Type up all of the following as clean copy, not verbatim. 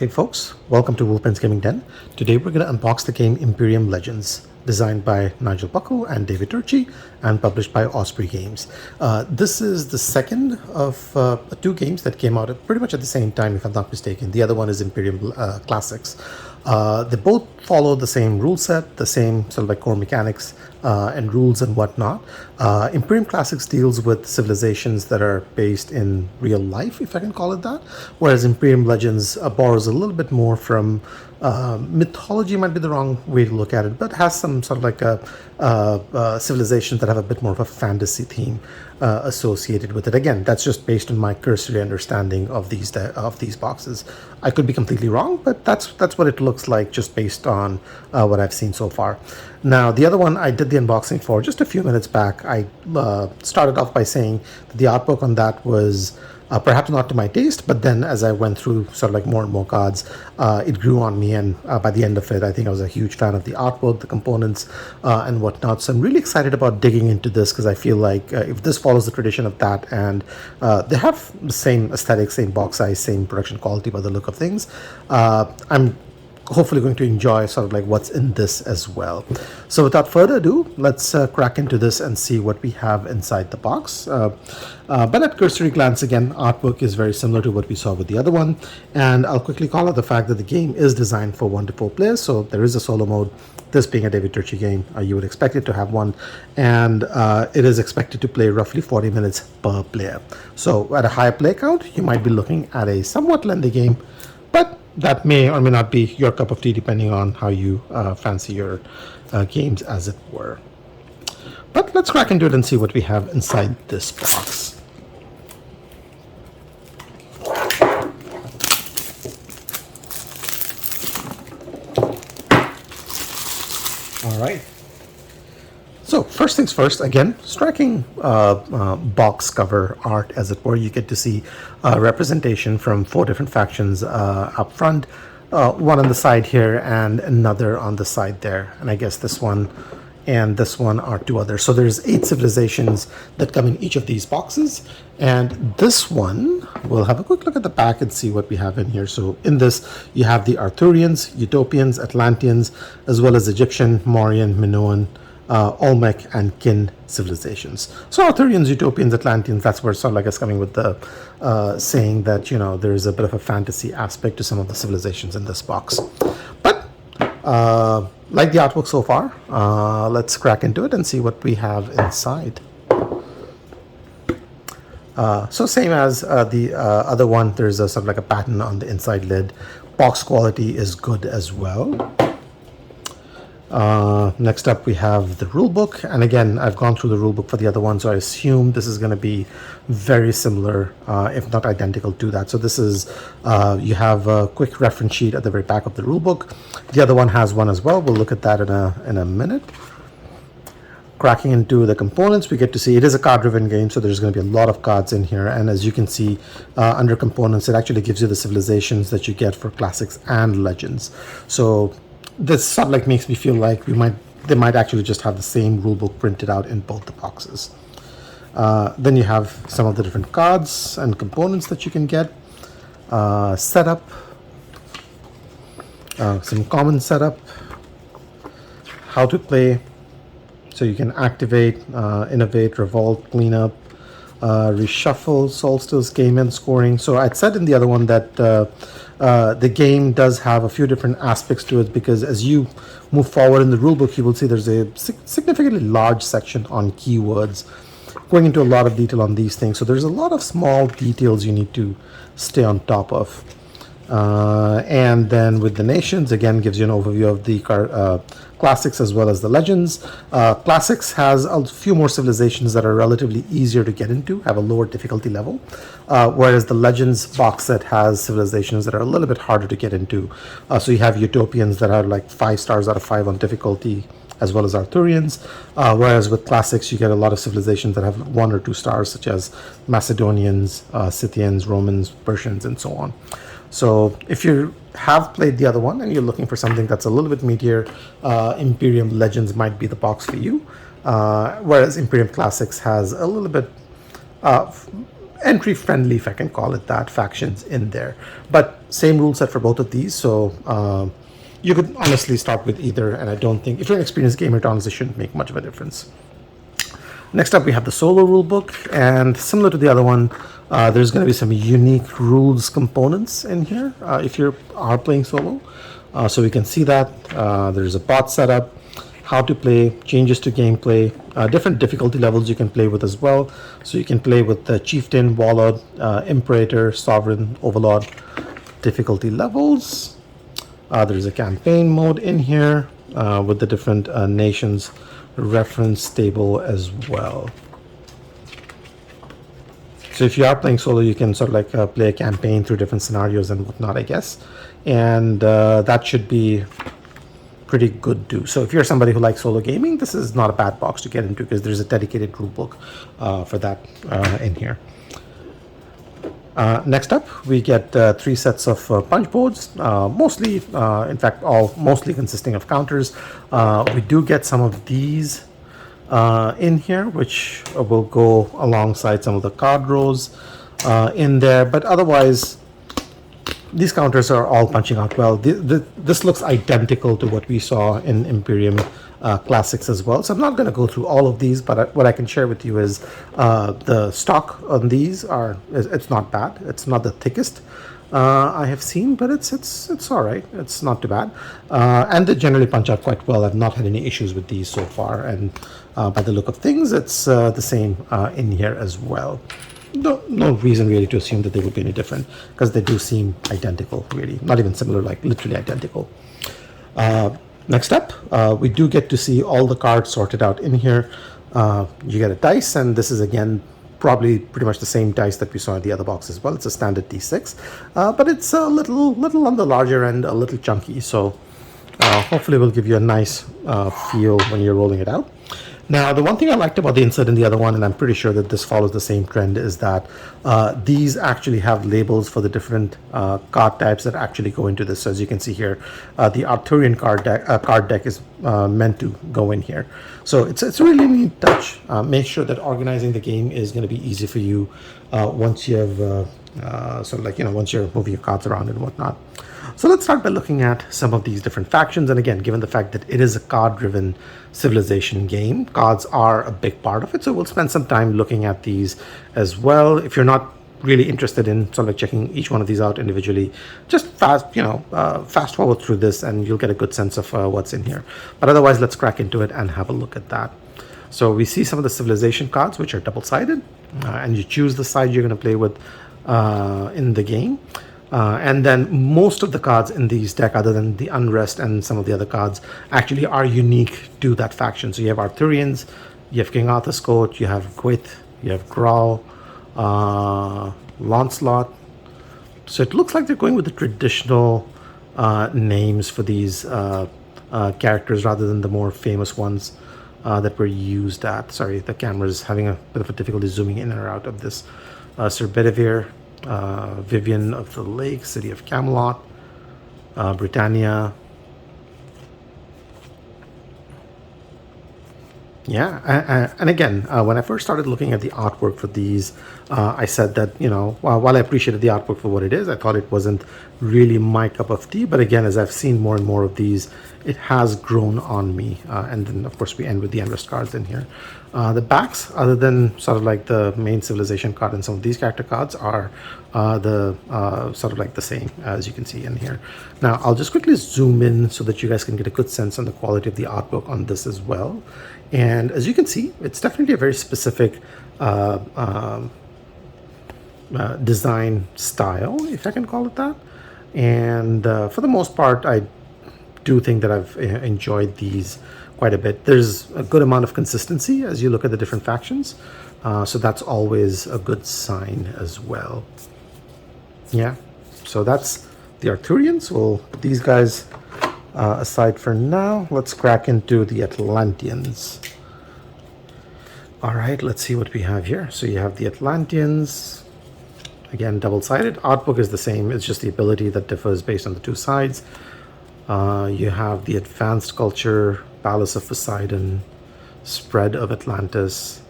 Hey folks, welcome to Wolfman's Gaming Den. Today we're going to unbox the game Imperium Legends, designed by Nigel Buckle and David Turchi and published by Osprey Games. This is the second of two games that came out pretty much at the same time, if I'm not mistaken. The other one is Imperium Classics. They both follow the same rule set, the same sort of like core mechanics and rules and whatnot. Imperium Classics deals with civilizations that are based in real life, if I can call it that, whereas Imperium Legends borrows a little bit more from mythology, might be the wrong way to look at it, but has some sort of like civilizations that have a bit more of a fantasy theme associated with it. Again, that's just based on my cursory understanding of these boxes. I could be completely wrong, but that's what it looks like just based on what I've seen so far. Now, the other one I did the unboxing for just a few minutes back. I started off by saying that the artwork on that was perhaps not to my taste, but then as I went through sort of like more and more cards, it grew on me, and by the end of it, I think I was a huge fan of the artwork, the components, and whatnot. So I'm really excited about digging into this because I feel like if this follows the tradition of that, and they have the same aesthetic, same box size, same production quality by the look of things, I'm hopefully going to enjoy sort of like what's in this as well. So without further ado, let's crack into this and see what we have inside the box. But at cursory glance, again, artwork is very similar to what we saw with the other one, and I'll quickly call out the fact that the game is designed for 1 to 4 players, so there is a solo mode. This being a David Turchi game, you would expect it to have one, and it is expected to play roughly 40 minutes per player. So at a higher play count, you might be looking at a somewhat lengthy game, but that may or may not be your cup of tea depending on how you fancy your games, as it were. But let's crack into it and see what we have inside this box. All right. So first things first, again, striking box cover art, as it were. You get to see representation from 4 different factions up front, one on the side here and another on the side there. And I guess this one and this one are 2 others. So there's 8 civilizations that come in each of these boxes. And this one, we'll have a quick look at the back and see what we have in here. So in this, you have the Arthurians, Utopians, Atlanteans, as well as Egyptian, Mauryan, Minoan, Allmix and Kin civilizations. So Arthurians, Utopians, Atlanteans, that's where sort of like it's coming with the saying that, you know, there is a bit of a fantasy aspect to some of the civilizations in this box. But like the artwork so far, let's crack into it and see what we have inside. So same as the other one, there's a sort of like a pattern on the inside lid. Box quality is good as well. Next up we have the rulebook, and again, I've gone through the rulebook for the other one, so I assume this is going to be very similar, if not identical to that. So this is, you have a quick reference sheet at the very back of the rulebook. The other one has one as well. We'll look at that in a minute. Cracking into the components, we get to see it is a card-driven game, so there's going to be a lot of cards in here. And as you can see, under components, it actually gives you the civilizations that you get for classics and legends. So this sort of like makes me feel like they might actually just have the same rulebook printed out in both the boxes. Then you have some of the different cards and components that you can get. Setup, some common setup, how to play. So you can activate, innovate, revolt, clean up, reshuffle, solstice, game end scoring. So I'd said in the other one that the game does have a few different aspects to it, because as you move forward in the rulebook, you will see there's a significantly large section on keywords, going into a lot of detail on these things. So there's a lot of small details you need to stay on top of. And then with the nations, again, gives you an overview of the classics as well as the legends. Classics has a few more civilizations that are relatively easier to get into, have a lower difficulty level, whereas the legends box set has civilizations that are a little bit harder to get into. So you have Utopians that are like 5 stars out of 5 on difficulty, as well as Arthurians, whereas with classics you get a lot of civilizations that have 1 or 2 stars, such as Macedonians, Scythians, Romans, Persians, and so on. So if you have played the other one and you're looking for something that's a little bit meatier, Imperium Legends might be the box for you, whereas Imperium Classics has a little bit entry friendly, if I can call it that, factions in there. But same rule set for both of these, so you could honestly start with either, and I don't think, if you're an experienced gamer, it honestly shouldn't make much of a difference. Next up, we have the solo rulebook, and similar to the other one, there's going to be some unique rules components in here if you are playing solo. So we can see that there's a bot setup, how to play, changes to gameplay, different difficulty levels you can play with as well. So you can play with the Chieftain, Warlord, Imperator, Sovereign, Overlord difficulty levels. There's a campaign mode in here with the different nations reference table as well. So if you are playing solo, you can sort of like play a campaign through different scenarios and whatnot, I guess. And that should be pretty good too. So if you're somebody who likes solo gaming, this is not a bad box to get into because there's a dedicated rule book for that in here. Next up, we get 3 sets of punchboards, mostly, in fact, all mostly consisting of counters. We do get some of these in here, which will go alongside some of the card rows in there, but otherwise, these counters are all punching out well. This looks identical to what we saw in Imperium Classics as well. So I'm not going to go through all of these, but what I can share with you is the stock on these it's not bad. It's not the thickest I have seen, but it's all right. It's not too bad, and they generally punch out quite well. I've not had any issues with these so far, and by the look of things, it's the same in here as well. No reason really to assume that they would be any different because they do seem identical, really. Not even similar, like literally identical. Next up, we do get to see all the cards sorted out in here. You get a dice, and this is again probably pretty much the same dice that we saw in the other box as well. It's a standard D6, but it's a little on the larger end, a little chunky. So hopefully will give you a nice feel when you're rolling it out. Now, the one thing I liked about the insert in the other one, and I'm pretty sure that this follows the same trend, is that these actually have labels for the different card types that actually go into this. So as you can see here, the Arthurian card deck is meant to go in here. So it's a really neat touch. Make sure that organizing the game is going to be easy for you once you have sort of like, once you're moving your cards around and whatnot. So let's start by looking at some of these different factions. And again, given the fact that it is a card-driven civilization game, cards are a big part of it. So we'll spend some time looking at these as well. If you're not really interested in sort of like checking each one of these out individually, just fast forward through this and you'll get a good sense of what's in here. But otherwise, let's crack into it and have a look at that. So we see some of the civilization cards, which are double-sided, and you choose the side you're going to play with in the game. And then most of the cards in these deck, other than the Unrest and some of the other cards, actually are unique to that faction. So you have Arthurians, you have King Arthur's Court, you have Gwith, you have Grawl, Lancelot. So it looks like they're going with the traditional names for these characters rather than the more famous ones that were used at. Sorry, the camera's having a bit of a difficulty zooming in or out of this. Sir Bedivere, Vivian of the Lake, City of Camelot, Britannia. Yeah, and again, when I first started looking at the artwork for these, I said that, while I appreciated the artwork for what it is, I thought it wasn't really my cup of tea. But again, as I've seen more and more of these, it has grown on me. And then, of course, we end with the Unrest cards in here. The backs, other than sort of like the main civilization card and some of these character cards, are sort of like the same, as you can see in here. Now, I'll just quickly zoom in so that you guys can get a good sense on the quality of the artwork on this as well. And as you can see, it's definitely a very specific design style, if I can call it that. And for the most part, I do think that I've enjoyed these quite a bit. There's a good amount of consistency as you look at the different factions. So that's always a good sign as well. Yeah, so that's the Arthurians. We'll put these guys aside for now. Let's crack into the Atlanteans. All right, let's see what we have here. So you have the Atlanteans, again, double-sided. Artbook is the same. It's just the ability that differs based on the two sides. You have the Advanced Culture, Palace of Poseidon, Spread of Atlantis,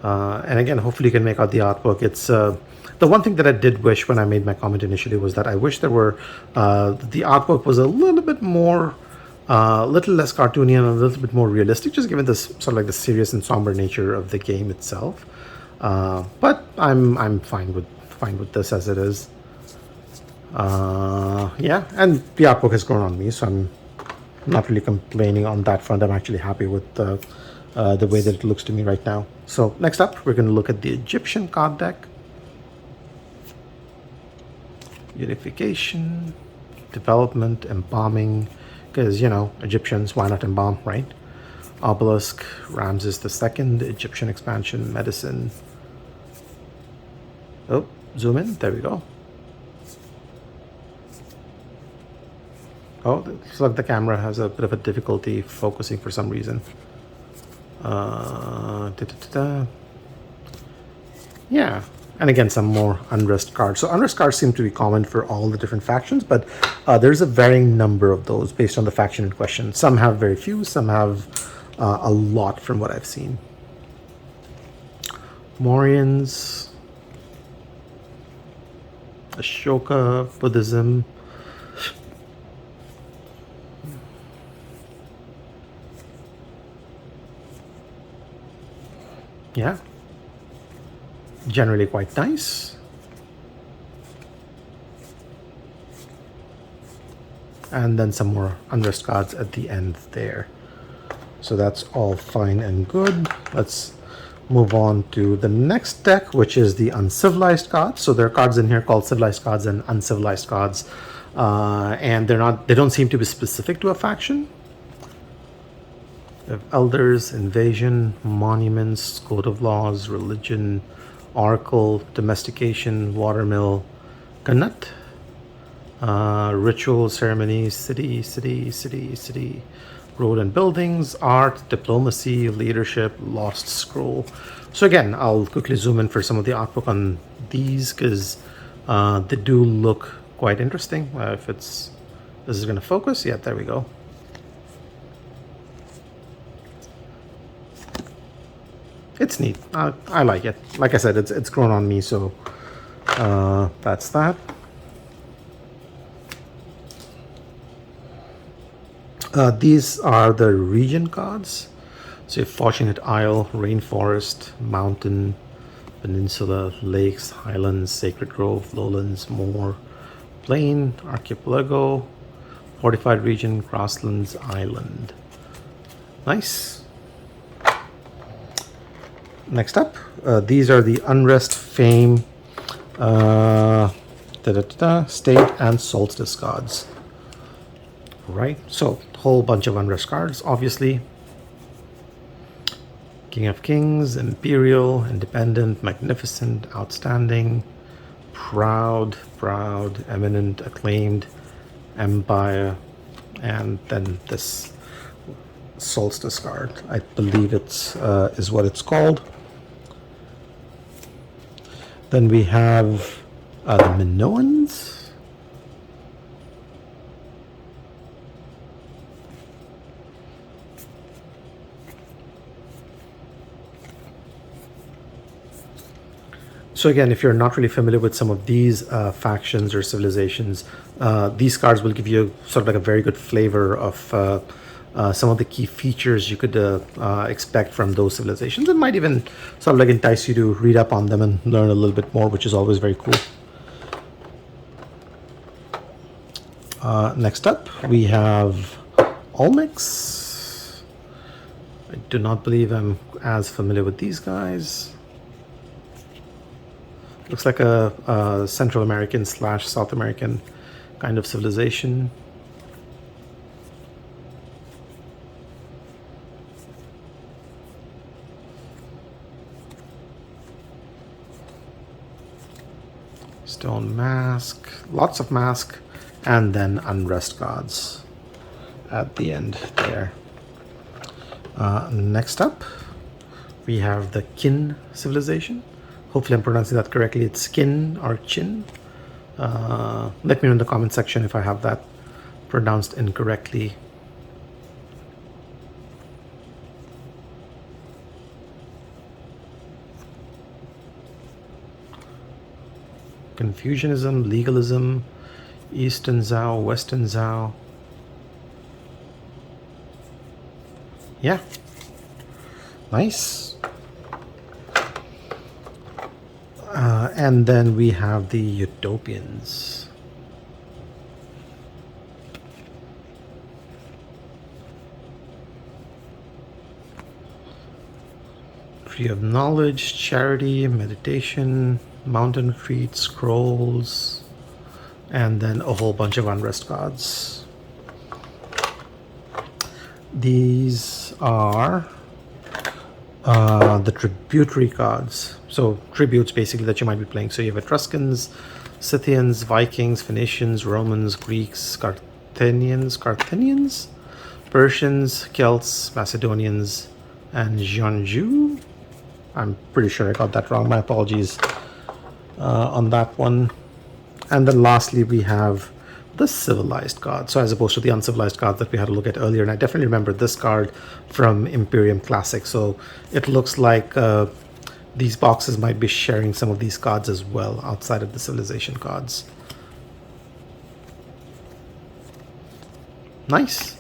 And again, hopefully you can make out the artwork. It's the one thing that I did wish when I made my comment initially was that I wish there were the artwork was a little bit more, little less cartoony and a little bit more realistic, just given this sort of like the serious and somber nature of the game itself. But I'm fine with this as it is. Yeah, and the artwork has grown on me, so I'm not really complaining on that front. I'm actually happy with the way that it looks to me right now. So next up, we're going to look at the Egyptian card deck. Unification, development, embalming, because, you know, Egyptians, why not embalm, right? Obelisk, Ramses II, Egyptian expansion, medicine. Oh, zoom in, there we go. Oh, looks like the camera has a bit of a difficulty focusing for some reason. Yeah, and again, some more Unrest cards. So Unrest cards seem to be common for all the different factions, but there's a varying number of those based on the faction in question. Some have very few, some have a lot from what I've seen. Mauryans, Ashoka, Buddhism. Yeah, generally quite nice. And then some more Unrest cards at the end there. So that's all fine and good. Let's move on to the next deck, which is the Uncivilized cards. So there are cards in here called Civilized cards and Uncivilized cards. And they don't seem to be specific to a faction. We have Elders, Invasion, Monuments, Code of Laws, Religion, Oracle, Domestication, Watermill, Ganut, Ritual, Ceremonies, City, Road and Buildings, Art, Diplomacy, Leadership, Lost Scroll. So again, I'll quickly zoom in for some of the artwork on these because they do look quite interesting. If this is going to focus, yeah, there we go. It's neat. I like it. Like I said, it's grown on me, so that's that. These are the region cards. So you have Fortunate Isle, Rainforest, Mountain, Peninsula, Lakes, Highlands, Sacred Grove, Lowlands, Moor, Plain, Archipelago, Fortified Region, Grasslands, Island. Nice. Next up, these are the Unrest, Fame, State, and Solstice cards. Right, so whole bunch of Unrest cards, obviously. King of Kings, Imperial, Independent, Magnificent, Outstanding, Proud, Eminent, Acclaimed, Empire, and then this Solstice card. I believe it's is what it's called. Then we have the Minoans. So again, if you're not really familiar with some of these factions or civilizations, these cards will give you sort of like a very good flavor of some of the key features you could expect from those civilizations. It might even sort of like entice you to read up on them and learn a little bit more, which is always very cool. Next up, we have Allmix. I do not believe I'm as familiar with these guys. Looks like a Central American / South American kind of civilization. Stone mask, lots of mask, and then Unrest cards at the end there. Next up, we have the Kin civilization. Hopefully I'm pronouncing that correctly. It's Kin or Chin. Let me know in the comment section if I have that pronounced incorrectly. Confucianism, legalism, Eastern Zhao, Western Zhao. Yeah. Nice. And then we have the Utopians. Tree of Knowledge, Charity, Meditation, Mountain Retreat, Scrolls, and then a whole bunch of Unrest cards. These are the tributary cards. So tributes basically that you might be playing. So you have Etruscans, Scythians, Vikings, Phoenicians, Romans, Greeks, Carthaginians, Persians, Celts, Macedonians, and Jeonju. I'm pretty sure I got that wrong. My apologies on that one. And then lastly, we have the civilized card. So as opposed to the uncivilized card that we had a look at earlier. And I definitely remember this card from Imperium Classic. So it looks like these boxes might be sharing some of these cards as well outside of the civilization cards. Nice.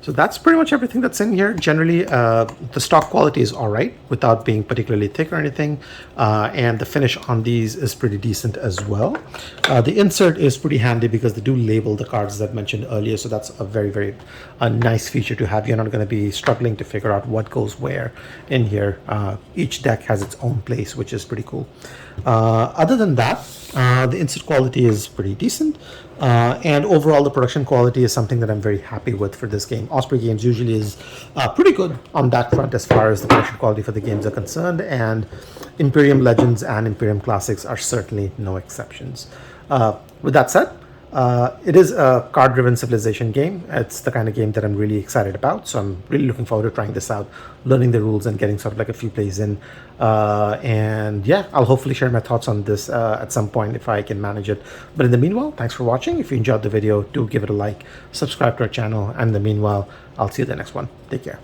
So that's pretty much everything that's in here. Generally, the stock quality is all right without being particularly thick or anything. And the finish on these is pretty decent as well. The insert is pretty handy because they do label the cards that I mentioned earlier. So that's a very, very nice feature to have. You're not going to be struggling to figure out what goes where in here. Each deck has its own place, which is pretty cool. Other than that, the insert quality is pretty decent. And overall, the production quality is something that I'm very happy with for this game. Osprey Games usually is pretty good on that front as far as the production quality for the games are concerned, and Imperium Legends and Imperium Classics are certainly no exceptions. With that said, it is a card-driven civilization game. It's the kind of game that I'm really excited about, so I'm really looking forward to trying this out, learning the rules and getting sort of like a few plays in. And yeah, I'll hopefully share my thoughts on this at some point if I can manage it. But in the meanwhile, thanks for watching. If you enjoyed the video, do give it a like, subscribe to our channel, and in the meanwhile, I'll see you in the next one. Take care.